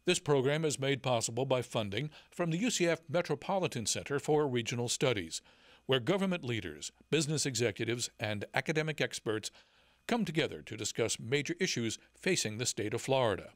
This program is made possible by funding from the UCF Metropolitan Center for Regional Studies, where government leaders, business executives, and academic experts come together to discuss major issues facing the state of Florida.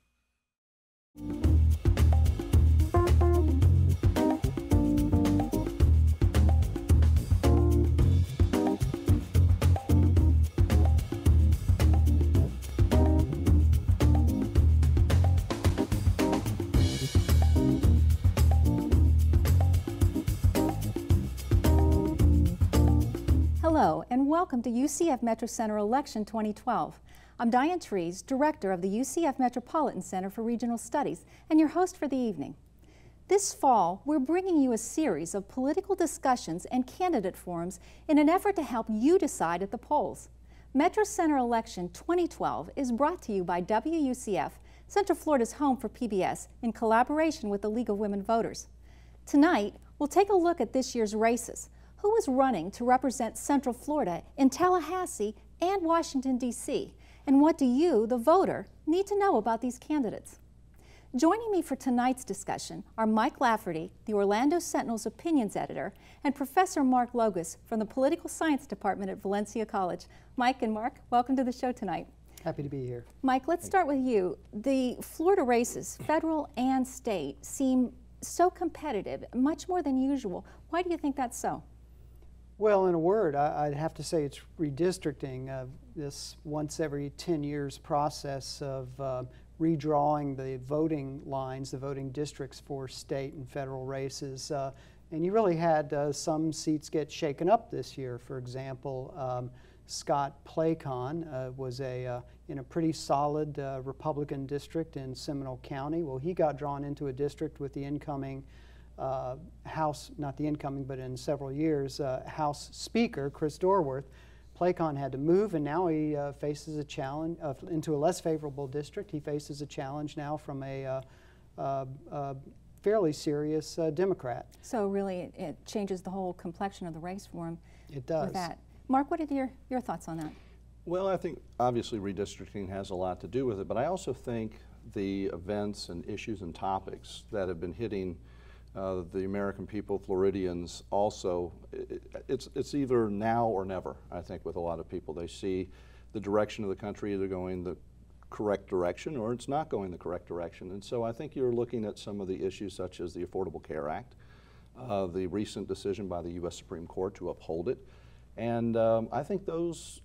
Hello and welcome to UCF Metro Center Election 2012. I'm Diane Trees, Director of the UCF Metropolitan Center for Regional Studies and your host for the evening. This fall, we're bringing you a series of political discussions and candidate forums in an effort to help you decide at the polls. Metro Center Election 2012 is brought to you by WUCF, Central Florida's home for PBS, in collaboration with the League of Women Voters. Tonight, we'll take a look at this year's races. Who is running to represent Central Florida in Tallahassee and Washington, D.C., and what do you, the voter, need to know about these candidates? Joining me for tonight's discussion are Mike Lafferty, the Orlando Sentinel's opinions editor, and Professor Mark Logas from the Political Science Department at Valencia College. Mike and Mark, welcome to the show tonight. Happy to be here. Mike, let's start with you. The Florida races, federal and state, seem so competitive, much more than usual. Why do you think that's so? Well, in a word, I'd have to say it's redistricting, this once every 10 years process of redrawing the voting lines, the voting districts for state and federal races. And you really had some seats get shaken up this year. For example, Scott Placon was in a pretty solid Republican district in Seminole County. Well, he got drawn into a district with the incoming House, not the incoming, but in several years, House Speaker Chris Dorworth. Placon had to move, and now he faces a challenge into a less favorable district. He faces a challenge now from a fairly serious Democrat. So really, it changes the whole complexion of the race for him. It does. With that. Mark, what are your thoughts on that? Well, I think obviously redistricting has a lot to do with it, but I also think the events and issues and topics that have been hitting the American people, Floridians, also, it's either now or never, I think, with a lot of people. They see the direction of the country either going the correct direction or it's not going the correct direction. And so I think you're looking at some of the issues such as the Affordable Care Act, the recent decision by the U.S. Supreme Court to uphold it. And I think those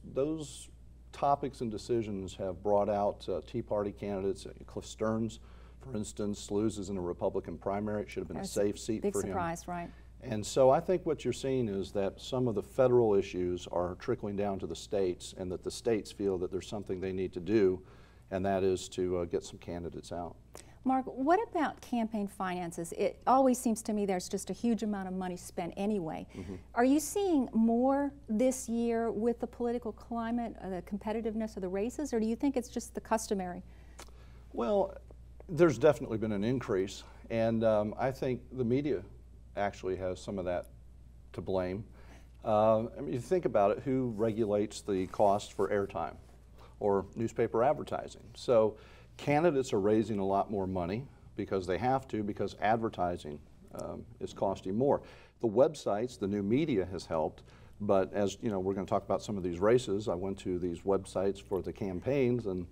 topics and decisions have brought out Tea Party candidates. Cliff Stearns, for instance, loses in a Republican primary. It should have been a safe seat for him. Big surprise, right? And so I think what you're seeing is that some of the federal issues are trickling down to the states, and that the states feel that there's something they need to do, and that is to get some candidates out. Mark, what about campaign finances? It always seems to me there's just a huge amount of money spent anyway. Mm-hmm. Are you seeing more this year with the political climate, the competitiveness of the races, or do you think it's just the customary? Well, there's definitely been an increase, and I think the media actually has some of that to blame. I mean, you think about it, who regulates the cost for airtime or newspaper advertising? So candidates are raising a lot more money because they have to, because advertising is costing more. The websites, the new media has helped, but as you know, we're going to talk about some of these races. I went to these websites for the campaigns, and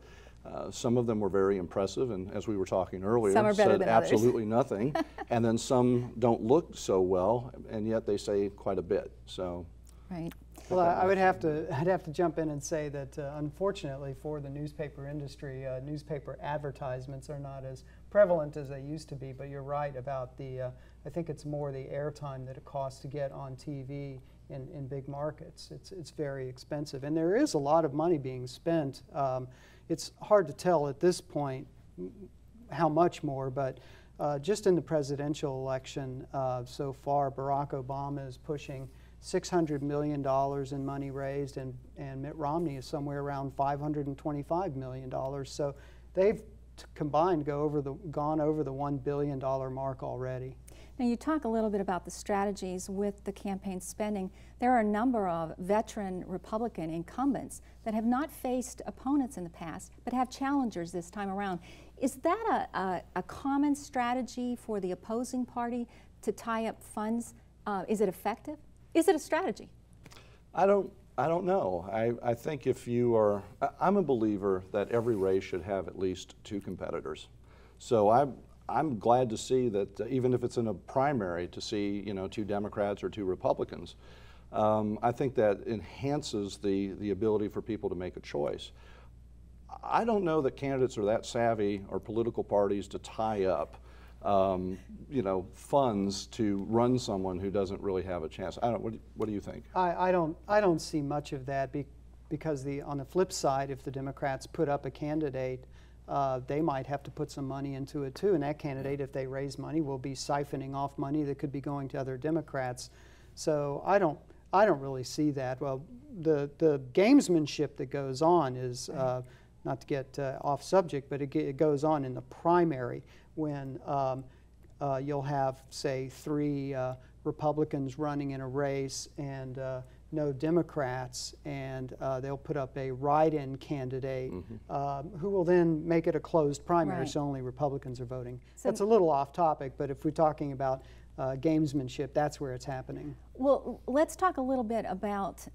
some of them were very impressive, and as we were talking earlier, said absolutely nothing. And then some don't look so well, and yet they say quite a bit. So, right. Well, I'd have to jump in and say that unfortunately for the newspaper industry, newspaper advertisements are not as prevalent as they used to be. But you're right about the. I think it's more the airtime that it costs to get on TV in big markets. It's very expensive, and there is a lot of money being spent. It's hard to tell at this point how much more, but just in the presidential election so far, Barack Obama is pushing $600 million in money raised, and Mitt Romney is somewhere around $525 million. So they've combined gone over the $1 billion mark already. Now, you talk a little bit about the strategies with the campaign spending. There are a number of veteran Republican incumbents that have not faced opponents in the past, but have challengers this time around. Is that a common strategy for the opposing party to tie up funds? Is it effective? Is it a strategy? I don't know. I think if you are, I'm a believer that every race should have at least 2 competitors. So I'm glad to see that even if it's in a primary, to see 2 Democrats or 2 Republicans. I think that enhances the ability for people to make a choice. I don't know that candidates are that savvy, or political parties, to tie up funds to run someone who doesn't really have a chance. What do you think? I don't see much of that because on the flip side, if the Democrats put up a candidate, they might have to put some money into it too, and that candidate, if they raise money, will be siphoning off money that could be going to other Democrats. So I don't really see that. Well, the gamesmanship that goes on is, not to get off subject, but it goes on in the primary when you'll have, say, 3 Republicans running in a race and no Democrats, and they'll put up a write-in candidate who will then make it a closed primary, so only Republicans are voting. So that's a little off topic, but if we're talking about gamesmanship, that's where it's happening. Well, let's talk a little bit about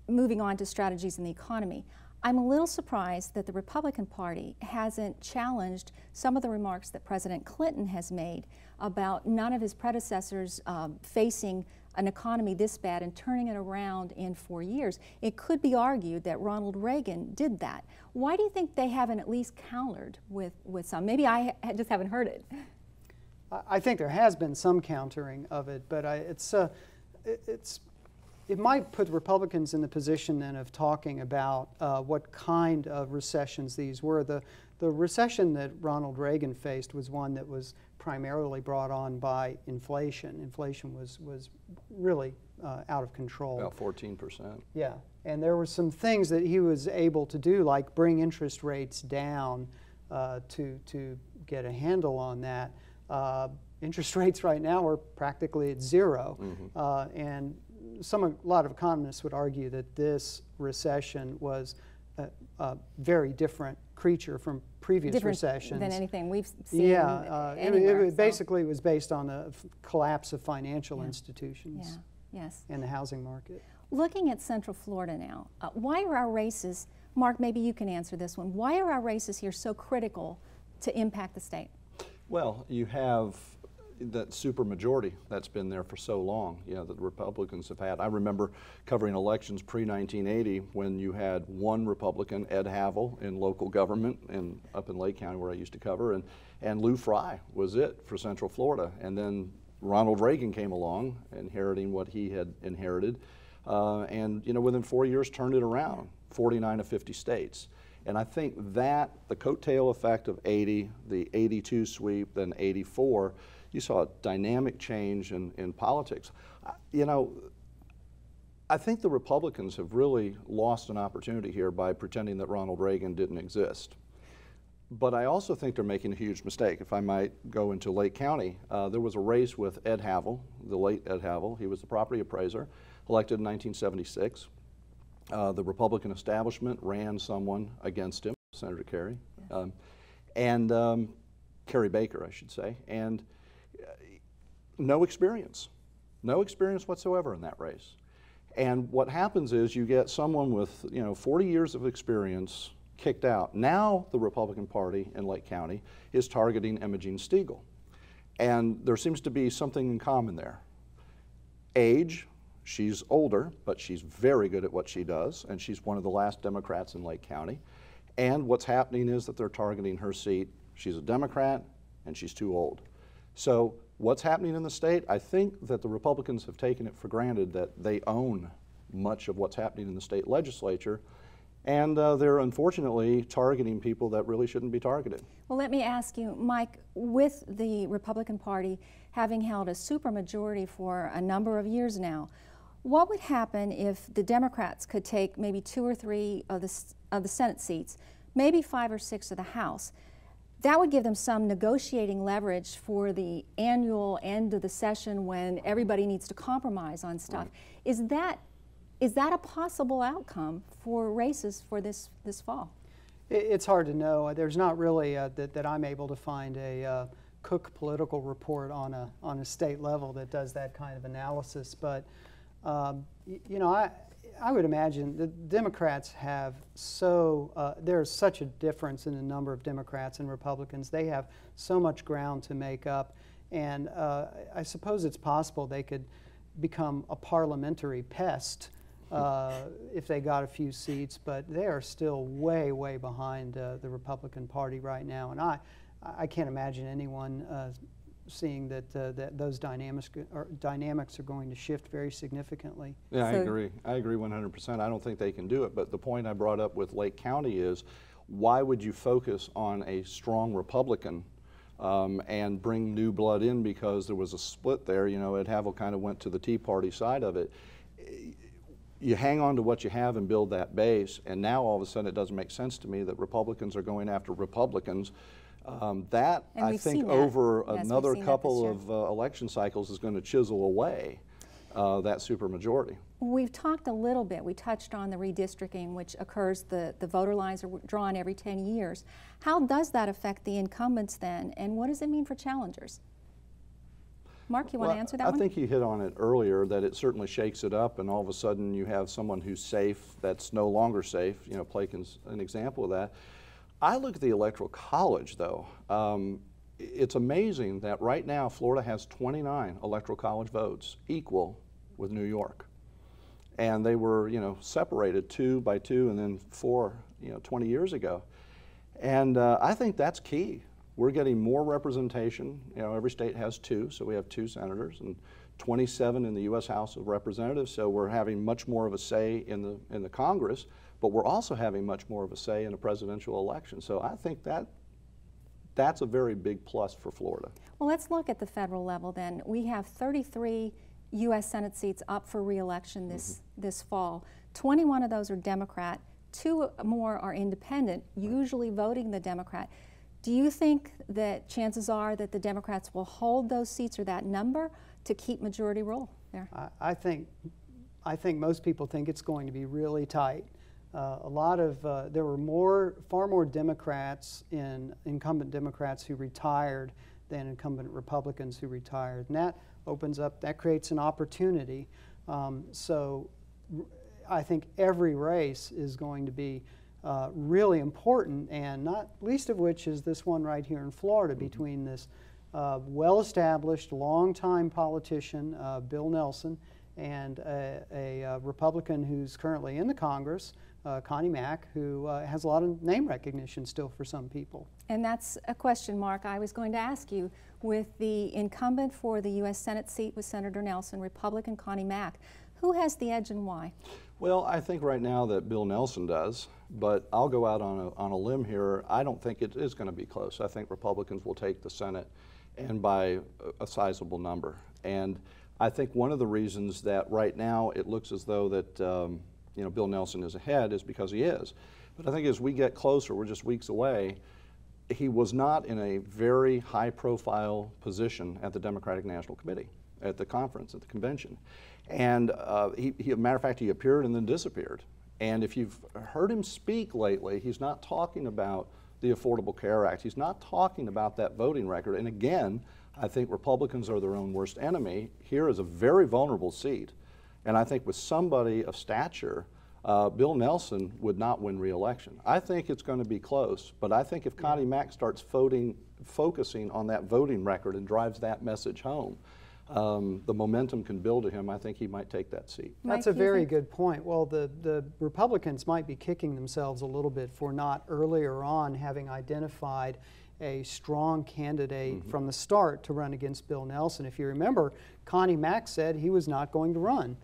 moving on to strategies in the economy. I'm a little surprised that the Republican Party hasn't challenged some of the remarks that President Clinton has made about none of his predecessors facing an economy this bad and turning it around in 4 years. It could be argued that Ronald Reagan did that. Why do you think they haven't at least countered with some? Maybe I just haven't heard it. I think there has been some countering of it, but it might put Republicans in the position then of talking about what kind of recessions these were. The recession that Ronald Reagan faced was one that was primarily brought on by inflation. Inflation was really out of control. About 14%. Yeah, and there were some things that he was able to do, like bring interest rates down to get a handle on that. Interest rates right now are practically at 0, and a lot of economists would argue that this recession was a very different creature from previous recessions. Than anything we've seen. Yeah, it basically was based on the collapse of financial institutions and the housing market. Looking at Central Florida now, why are our races, Mark, maybe you can answer this one, why are our races here so critical to impact the state? Well, you have that supermajority that's been there for so long, that the Republicans have had. I remember covering elections pre-1980 when you had one Republican, Ed Havel, in local government up in Lake County where I used to cover, and Lou Fry was it for Central Florida. And then Ronald Reagan came along, inheriting what he had inherited, and within 4 years turned it around, 49 of 50 states. And I think that the coattail effect of 80, the 82 sweep, then 84, you saw a dynamic change in politics. I think the Republicans have really lost an opportunity here by pretending that Ronald Reagan didn't exist. But I also think they're making a huge mistake. If I might go into Lake County, there was a race with Ed Havel, the late Ed Havel. He was the property appraiser, elected in 1976. The Republican establishment ran someone against him, Senator Kerry, Kerry Baker, I should say, and no experience whatsoever in that race. And what happens is you get someone with 40 years of experience kicked out. Now the Republican Party in Lake County is targeting Imogene Stiegel, and there seems to be something in common there. Age. She's older, but she's very good at what she does, and she's one of the last Democrats in Lake County. And what's happening is that they're targeting her seat. She's a Democrat, and she's too old. So what's happening in the state? I think that the Republicans have taken it for granted that they own much of what's happening in the state legislature, and they're unfortunately targeting people that really shouldn't be targeted. Well, let me ask you, Mike, with the Republican Party having held a supermajority for a number of years now, what would happen if the Democrats could take maybe 2 or 3 of the Senate seats, maybe 5 or 6 of the House? That would give them some negotiating leverage for the annual end of the session when everybody needs to compromise on stuff. Right. Is that a possible outcome for races for this fall? It's hard to know. There's not really that I'm able to find a Cook political report on a state level that does that kind of analysis. But you know, I would imagine the Democrats have there's such a difference in the number of Democrats and Republicans. They have so much ground to make up, and I suppose it's possible they could become a parliamentary pest if they got a few seats, but they are still way, way behind the Republican Party right now. And I can't imagine anyone seeing that those dynamics are going to shift very significantly. Yeah, I agree 100%. I don't think they can do it, but the point I brought up with Lake County is, why would you focus on a strong Republican and bring new blood in because there was a split there? You know, Ed Havel kind of went to the Tea Party side of it. You hang on to what you have and build that base, and now all of a sudden it doesn't make sense to me that Republicans are going after Republicans. I think over another couple of election cycles is going to chisel away that supermajority. We've talked a little bit, we touched on the redistricting, which occurs, the voter lines are drawn every 10 years. How does that affect the incumbents then, and what does it mean for challengers? Mark, you want to answer that one? I think you hit on it earlier, that it certainly shakes it up, and all of a sudden you have someone who's safe that's no longer safe. You know, Plaken's an example of that. I look at the Electoral College, though. It's amazing that right now Florida has 29 Electoral College votes, equal with New York. And they were, you know, separated 2 by 2 and then 4, you know, 20 years ago. And I think that's key. We're getting more representation. You know, every state has 2, so we have 2 senators and 27 in the U.S. House of Representatives. So we're having much more of a say in the Congress, but we're also having much more of a say in a presidential election. So I think that's a very big plus for Florida. Well, let's look at the federal level then. We have 33 U.S. Senate seats up for re-election this fall. 21 of those are Democrat, 2 more are independent, usually voting the Democrat. Do you think that chances are that the Democrats will hold those seats or that number to keep majority rule there? I think most people think it's going to be really tight. There were far more Democrats incumbent Democrats who retired than incumbent Republicans who retired, and that creates an opportunity. So I think every race is going to be really important, and not least of which is this one right here in Florida between this well-established, long-time politician, Bill Nelson, and a Republican who's currently in the Congress, Connie Mack, who has a lot of name recognition still for some people. And that's a question, Mark, I was going to ask you. With the incumbent for the U.S. Senate seat with Senator Nelson, Republican Connie Mack, who has the edge and why? Well, I think right now that Bill Nelson does, but I'll go out on a limb here. I don't think it is going to be close. I think Republicans will take the Senate, and by a sizable number. And I think one of the reasons that right now it looks as though that you know, Bill Nelson is ahead is because he is. But I think as we get closer, we're just weeks away, he was not in a very high-profile position at the Democratic National Committee, at the conference, at the convention. And as a matter of fact, he appeared and then disappeared. And if you've heard him speak lately, he's not talking about the Affordable Care Act. He's not talking about that voting record. And again, I think Republicans are their own worst enemy. Here is a very vulnerable seat. And I think with somebody of stature, Bill Nelson would not win re-election. I think it's going to be close, but I think if Connie Mack starts focusing on that voting record and drives that message home, the momentum can build to him. I think he might take that seat. That's a very good point. Well, the Republicans might be kicking themselves a little bit for not earlier on having identified a strong candidate from the start to run against Bill Nelson. If you remember, Connie Mack said he was not going to run.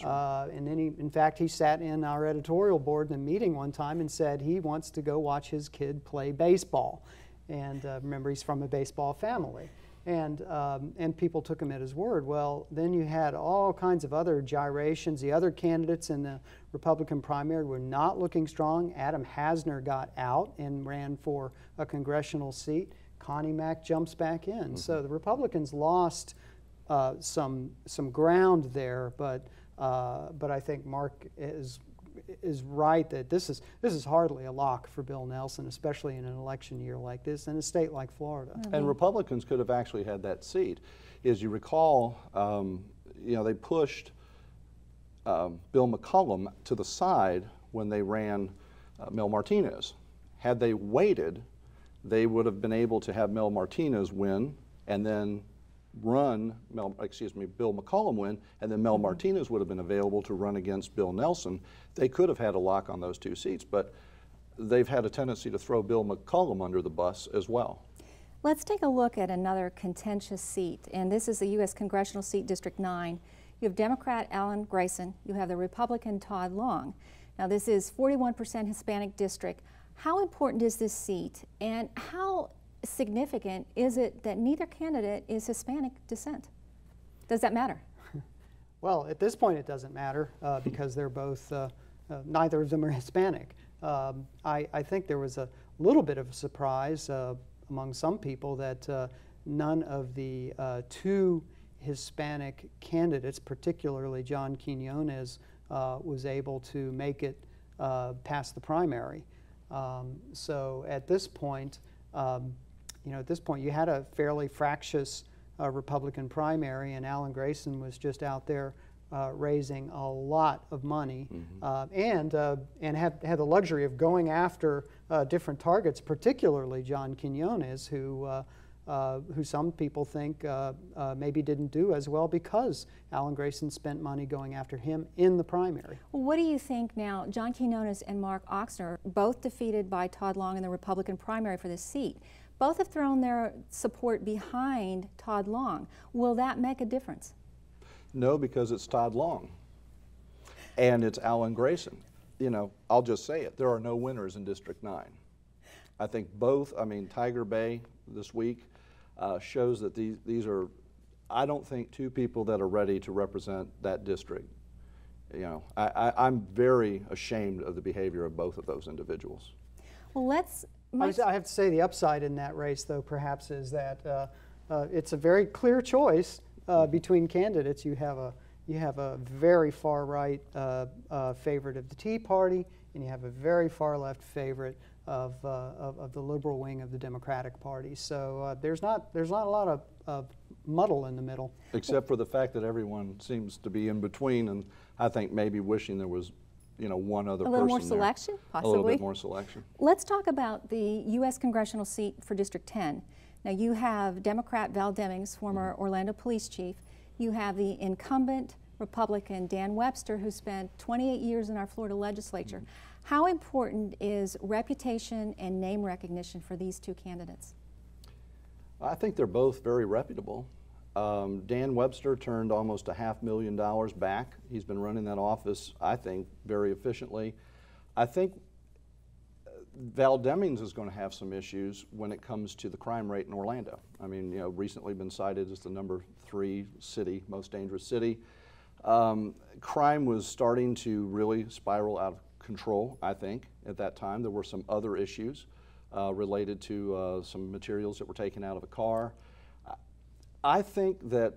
And then in fact, he sat in our editorial board in a meeting one time and said he wants to go watch his kid play baseball. And remember, he's from a baseball family. And people took him at his word. Well, then you had all kinds of other gyrations. The other candidates in the Republican primary were not looking strong. Adam Hasner got out and ran for a congressional seat. Connie Mack jumps back in. So the Republicans lost some ground there, but I think Mark is is right that this is hardly a lock for Bill Nelson, especially in an election year like this in a state like Florida. And Republicans could have actually had that seat. As you recall, you know, they pushed Bill McCollum to the side when they ran Mel Martinez. Had they waited, they would have been able to have Mel Martinez win and then run Bill McCollum win, and then Mel Martinez would have been available to run against Bill Nelson. They could have had a lock on those two seats, but they've had a tendency to throw Bill McCollum under the bus as well. Let's take a look at another contentious seat, and this is the U.S. Congressional seat, District 9. You have Democrat Alan Grayson, you have the Republican Todd Long. Now this is 41% Hispanic district. How important is this seat, and how significant is it that neither candidate is Hispanic descent? Does that matter? Well, at this point it doesn't matter because they're both, neither of them are Hispanic. I think there was a little bit of a surprise among some people that none of the two Hispanic candidates, particularly John Quinones, was able to make it past the primary. So at this point, you know, at this point, you had a fairly fractious Republican primary, and Alan Grayson was just out there raising a lot of money, and had the luxury of going after different targets, particularly John Quinones, who some people think maybe didn't do as well because Alan Grayson spent money going after him in the primary. Well, what do you think now? John Quinones and Mark Ochsner, both defeated by Todd Long in the Republican primary for this seat. Both have thrown their support behind Todd Long. Will that make a difference? No, because it's Todd Long and it's Alan Grayson. You know, I'll just say it, there are no winners in District 9. I think both, I mean, Tiger Bay this week shows that these are, I don't think, two people that are ready to represent that district. You know, I'm very ashamed of the behavior of both of those individuals. Well, I have to say the upside in that race, though, perhaps, is that it's a very clear choice between candidates. You have a very far right favorite of the Tea Party, and you have a very far left favorite of the liberal wing of the Democratic Party. So there's not a lot of muddle in the middle. Except for the fact that everyone seems to be in between, and I think maybe wishing there was, you know, one other person. A little more selection, possibly. A little bit more selection. Let's talk about the U.S. congressional seat for District 10. Now you have Democrat Val Demings, former Orlando police chief. You have the incumbent Republican Dan Webster, who spent 28 years in our Florida legislature. How important is reputation and name recognition for these two candidates? I think they're both very reputable. Dan Webster turned almost $500,000 back. He's been running that office, I think, very efficiently. I think Val Demings is going to have some issues when it comes to the crime rate in Orlando. I mean, you know, recently been cited as the #3 city, most dangerous city. Crime was starting to really spiral out of control, I think, at that time. There were some other issues related to some materials that were taken out of a car. I think that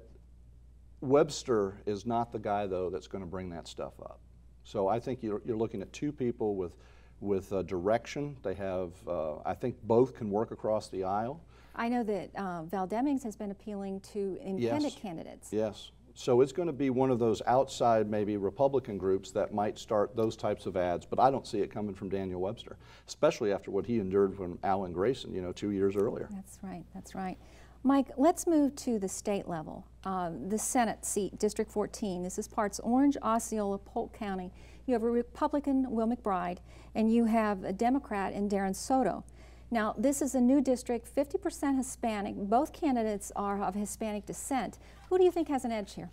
Webster is not the guy, though, that's going to bring that stuff up. So I think you're looking at two people with direction. They have, I think both can work across the aisle. I know that Val Demings has been appealing to independent candidates. Yes. So it's going to be one of those outside, maybe Republican groups that might start those types of ads, but I don't see it coming from Daniel Webster, especially after what he endured from Alan Grayson, you know, 2 years earlier. That's right, that's right. Mike, let's move to the state level. The Senate seat, District 14. This is parts Orange, Osceola, Polk County. You have a Republican, Will McBride, and you have a Democrat in Darren Soto. Now, this is a new district, 50% Hispanic. Both candidates are of Hispanic descent. Who do you think has an edge here?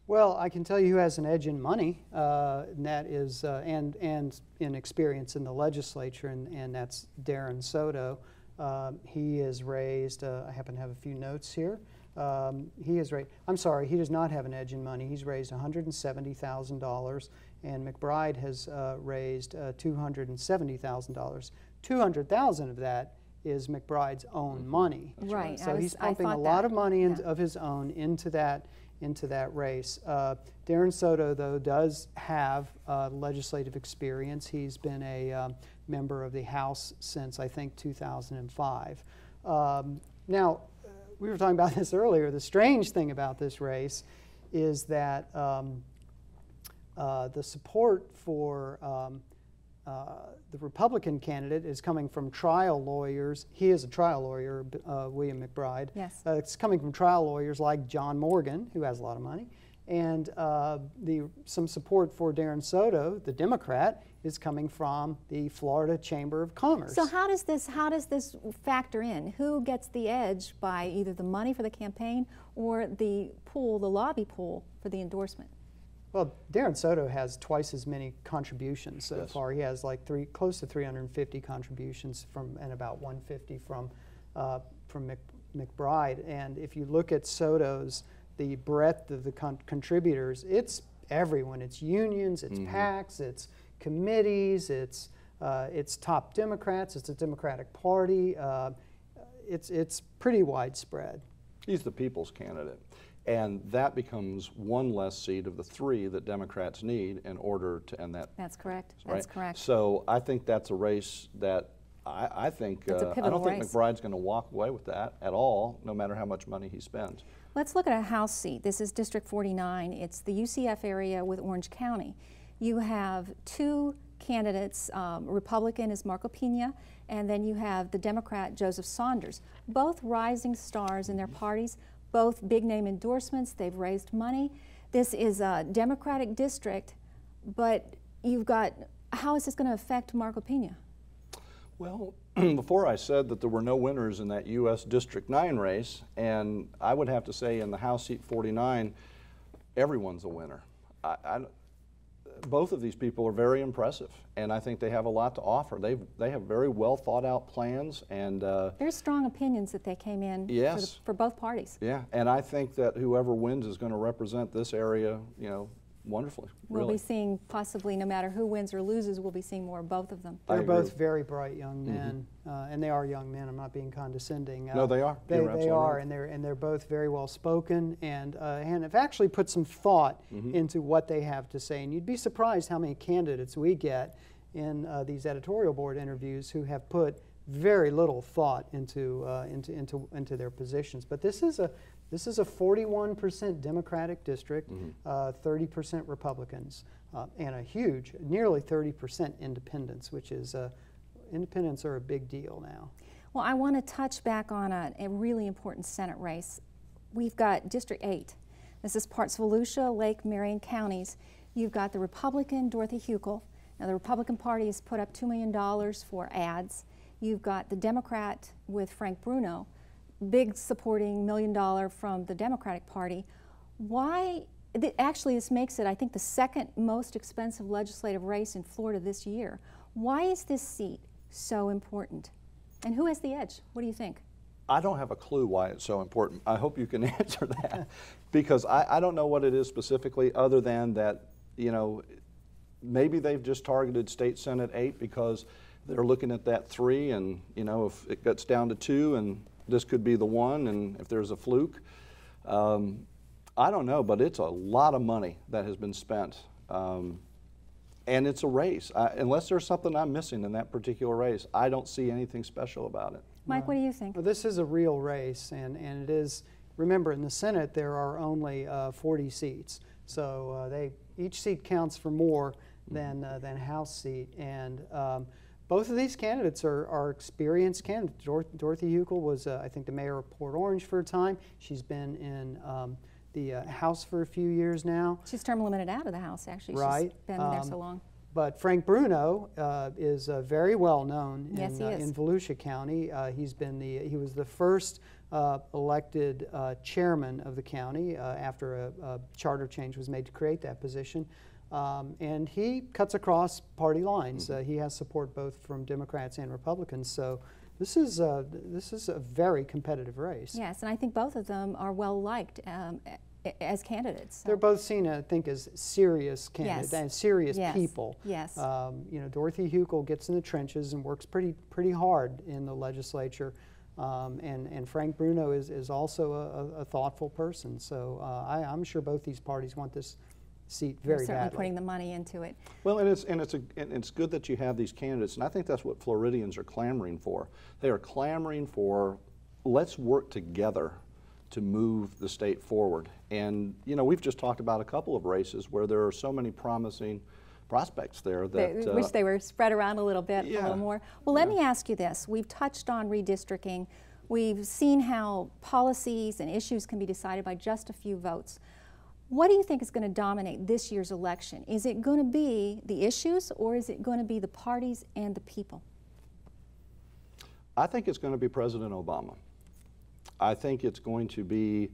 Well, I can tell you who has an edge in money, and that is, and in experience in the legislature, and that's Darren Soto. He has raised, I happen to have a few notes here. He has raised, I'm sorry, he does not have an edge in money. He's raised $170,000, and McBride has raised $270,000. $200,000 of that is McBride's own money. Right. So he's pumping a lot of money of his own into that into that race. Darren Soto, though, does have legislative experience. He's been a member of the House since, I think, 2005. Now, we were talking about this earlier. The strange thing about this race is that the support for the Republican candidate is coming from trial lawyers. He is a trial lawyer, William McBride. Yes. It's coming from trial lawyers like John Morgan, who has a lot of money, and some support for Darren Soto, the Democrat, is coming from the Florida Chamber of Commerce. So how does this factor in? Who gets the edge by either the money for the campaign or the pool, the lobby pool for the endorsement? Well, Darren Soto has twice as many contributions so far. He has like close to 350 contributions and about 150 from McBride. And if you look at Soto's, the breadth of the contributors, it's everyone. It's unions, it's PACs, it's committees, it's top Democrats, it's a Democratic Party. It's pretty widespread. He's the people's candidate. And that becomes one less seat of the 3 that Democrats need in order to end that. That's correct. Right? That's correct. So I think that's a race that I think, I don't think McBride's going to walk away with that at all, no matter how much money he spends. Let's look at a House seat. This is District 49. It's the UCF area with Orange County. You have 2 candidates. Republican is Marco Pena, and then you have the Democrat Joseph Saunders. Both rising stars in their parties. Both big name endorsements, they've raised money. This is a Democratic district, but you've got, how is this going to affect Marco Pena? Well, before I said that there were no winners in that U.S. District 9 race, and I would have to say in the House seat 49, everyone's a winner. Both of these people are very impressive, and I think they have a lot to offer. They have very well thought out plans, and there's strong opinions that they came in for both parties. Yeah, and I think that whoever wins is going to represent this area, you know, wonderfully. We'll be seeing possibly, no matter who wins or loses, we'll be seeing more of both of them. They're both very bright young men, and they are young men. I'm not being condescending. No, they are. They are, and they're both very well spoken, and have actually put some thought into what they have to say. And you'd be surprised how many candidates we get in these editorial board interviews who have put very little thought into their positions. But this is a 41% Democratic district, 30% Republicans, and a huge, nearly 30% independents, which is, independents are a big deal now. Well, I want to touch back on a really important Senate race. We've got District 8. This is parts of Volusia, Lake, Marion counties. You've got the Republican, Dorothy Huckel. Now, the Republican Party has put up $2 million for ads. You've got the Democrat with Frank Bruno, big supporting $1 million from the Democratic Party. Why? Actually, this makes it, I think, the second most expensive legislative race in Florida this year. Why is this seat so important? And who has the edge? What do you think? I don't have a clue why it's so important. I hope you can answer that, because I don't know what it is specifically, other than that, you know, maybe they've just targeted State Senate 8 because they're looking at that 3, and, you know, if it gets down to 2 and this could be the 1, and if there's a fluke. I don't know, but it's a lot of money that has been spent. And it's a race. Unless there's something I'm missing in that particular race, I don't see anything special about it. Mike, what do you think? Well, this is a real race, and it is, remember, in the Senate there are only 40 seats. So each seat counts for more than House seat. And both of these candidates are experienced candidates. Dorothy Huckel was, I think, the mayor of Port Orange for a time. She's been in the House for a few years now. She's term limited out of the House, actually. Right. She's been there so long. But Frank Bruno is very well known in Volusia County. He was the first elected chairman of the county after a charter change was made to create that position. And he cuts across party lines. He has support both from Democrats and Republicans. So this is a very competitive race. Yes, and I think both of them are well liked as candidates. So. They're both seen, I think, as serious candidates and serious people. Yes. You know, Dorothy Huckel gets in the trenches and works pretty hard in the legislature. And Frank Bruno is also a thoughtful person. So I'm sure both these parties want this seat very badly. Certainly putting the money into it. Well, and it's good that you have these candidates, and I think that's what Floridians are clamoring for. They are clamoring for, let's work together to move the state forward. And you know, we've just talked about a couple of races where there are so many promising prospects there that wish they were spread around a little bit, yeah, a little more. Well, let me ask you this. We've touched on redistricting. We've seen how policies and issues can be decided by just a few votes. What do you think is going to dominate this year's election? Is it going to be the issues, or is it going to be the parties and the people? I think it's going to be President Obama. I think it's going to be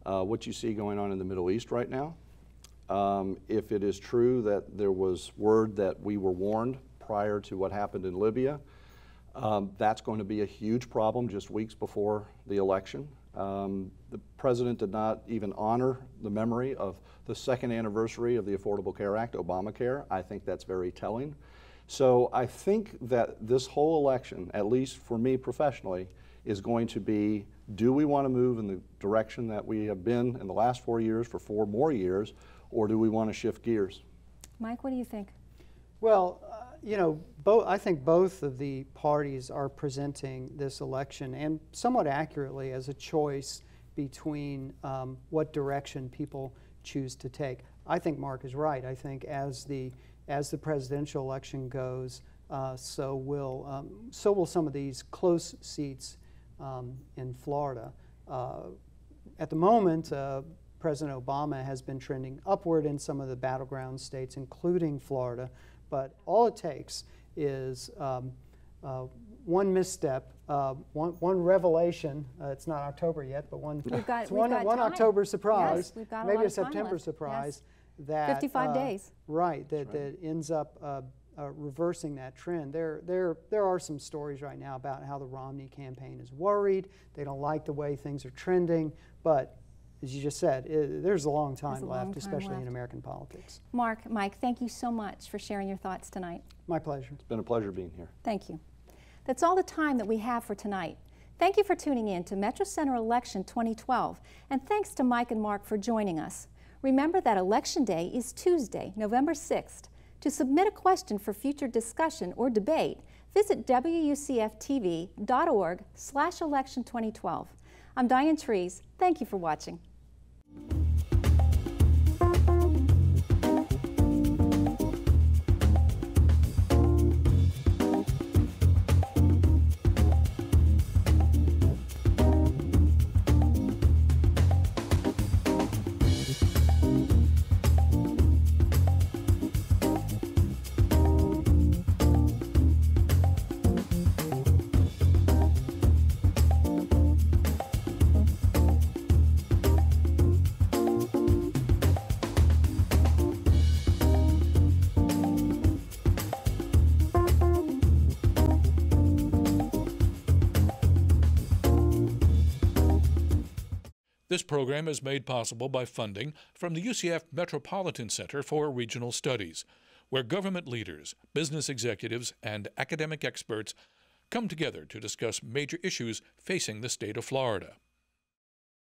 what you see going on in the Middle East right now. If it is true that there was word that we were warned prior to what happened in Libya, that's going to be a huge problem just weeks before the election. The president did not even honor the memory of the second anniversary of the Affordable Care Act, Obamacare. I think that's very telling. So I think that this whole election, at least for me professionally, is going to be, do we want to move in the direction that we have been in the last 4 years for 4 more years, or do we want to shift gears? Mike, what do you think? Well, you know, I think both of the parties are presenting this election, and somewhat accurately, as a choice between what direction people choose to take. I think Mark is right. I think as the presidential election goes, so will some of these close seats in Florida. At the moment, President Obama has been trending upward in some of the battleground states, including Florida. But all it takes is one misstep, one revelation. It's not October yet, but one October surprise, yes, maybe a September surprise. Yes. That 55 days. Right. That ends up reversing that trend. There are some stories right now about how the Romney campaign is worried. They don't like the way things are trending, but as you just said, there's a long time left, especially in American politics. Mark, Mike, thank you so much for sharing your thoughts tonight. My pleasure. It's been a pleasure being here. Thank you. That's all the time that we have for tonight. Thank you for tuning in to Metro Center Election 2012, and thanks to Mike and Mark for joining us. Remember that Election Day is Tuesday, November 6th. To submit a question for future discussion or debate, visit WUCFTV.org/election2012. I'm Diane Trees. Thank you for watching. This program is made possible by funding from the UCF Metropolitan Center for Regional Studies, where government leaders, business executives, and academic experts come together to discuss major issues facing the state of Florida.